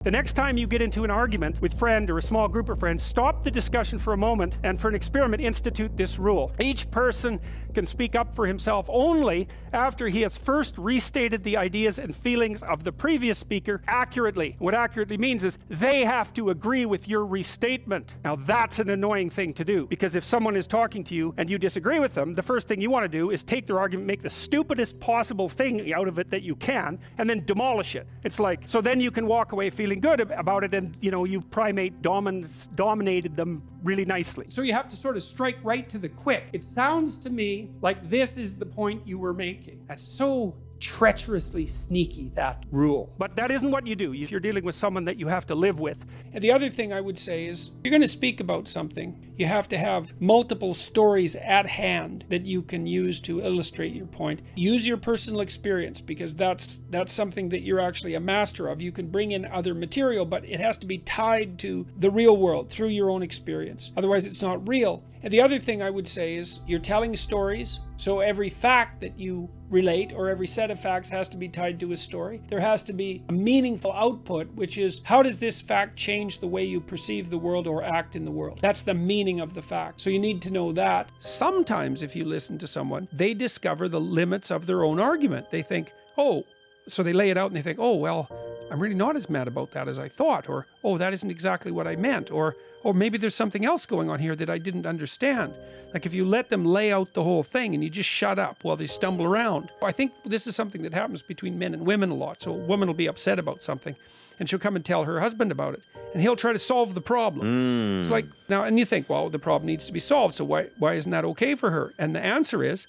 The next time you get into an argument with a friend or a small group of friends, stop the discussion for a moment and for an experiment institute this rule. Each person can speak up for himself only after he has first restated the ideas and feelings of the previous speaker accurately. What accurately means is they have to agree with your restatement. Now that's an annoying thing to do, because if someone is talking to you and you disagree with them, the first thing you want to do is take their argument, make the stupidest possible thing out of it that you can, and then demolish it. It's like, so then you can walk away feeling good about it, and you know, you primate dominated them really nicely. So you have to sort of strike right to the quick. It sounds to me like this is the point you were making. That's so treacherously sneaky, that rule. But that isn't what you do if you're dealing with someone that you have to live with. And the other thing I would say is, if you're going to speak about something, you have to have multiple stories at hand that you can use to illustrate your point. Use your personal experience, because that's something that you're actually a master of. You can bring in other material, but it has to be tied to the real world through your own experience. Otherwise, it's not real. And the other thing I would say is, you're telling stories, so every fact that you relate, or every set of facts, has to be tied to a story. There has to be a meaningful output, which is, how does this fact change the way you perceive the world or act in the world? That's the meaning of the fact. So you need to know that. Sometimes if you listen to someone, they discover the limits of their own argument. They think, oh, so they lay it out and they think, oh, well, I'm really not as mad about that as I thought, or, oh, that isn't exactly what I meant, or maybe there's something else going on here that I didn't understand. Like if you let them lay out the whole thing and you just shut up while they stumble around. I think this is something that happens between men and women a lot. So a woman will be upset about something and she'll come and tell her husband about it, and he'll try to solve the problem. It's like, now, and you think, well, the problem needs to be solved, so why isn't that okay for her? And the answer is,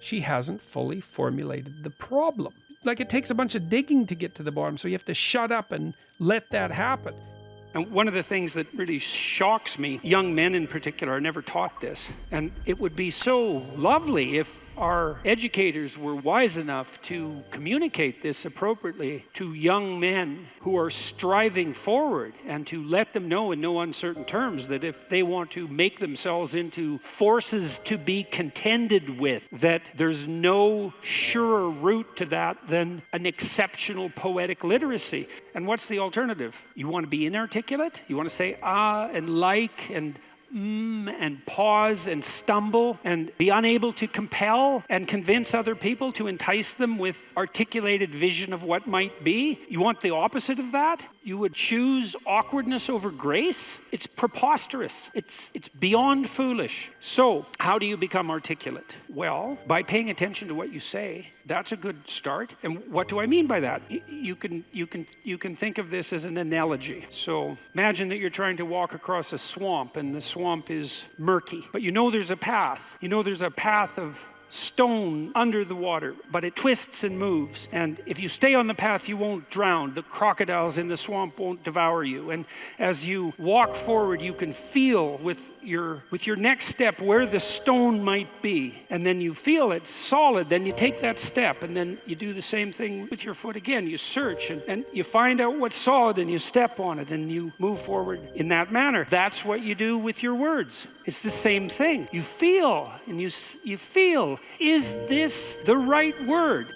she hasn't fully formulated the problem. Like, it takes a bunch of digging to get to the bottom, so you have to shut up and let that happen. And one of the things that really shocks me, young men in particular are never taught this. And it would be so lovely if our educators were wise enough to communicate this appropriately to young men who are striving forward, and to let them know in no uncertain terms that if they want to make themselves into forces to be contended with, that there's no surer route to that than an exceptional poetic literacy. And what's the alternative? You want to be inarticulate? You want to say ah and like and and pause and stumble and be unable to compel and convince other people, to entice them with articulated vision of what might be? You want the opposite of that? You would choose awkwardness over grace? It's preposterous. It's beyond foolish. So how do you become articulate? Well, by paying attention to what you say. That's a good start. And what do I mean by that? You can think of this as an analogy. So imagine that you're trying to walk across a swamp, and the swamp is murky, but you know there's a path. You know there's a path of stone under the water, but it twists and moves. And if you stay on the path, you won't drown. The crocodiles in the swamp won't devour you. And as you walk forward, you can feel with your next step where the stone might be. And then you feel it's solid. Then you take that step, and then you do the same thing with your foot again. You search and you find out what's solid, and you step on it, and you move forward in that manner. That's what you do with your words. It's the same thing. You feel, and you feel, is this the right word?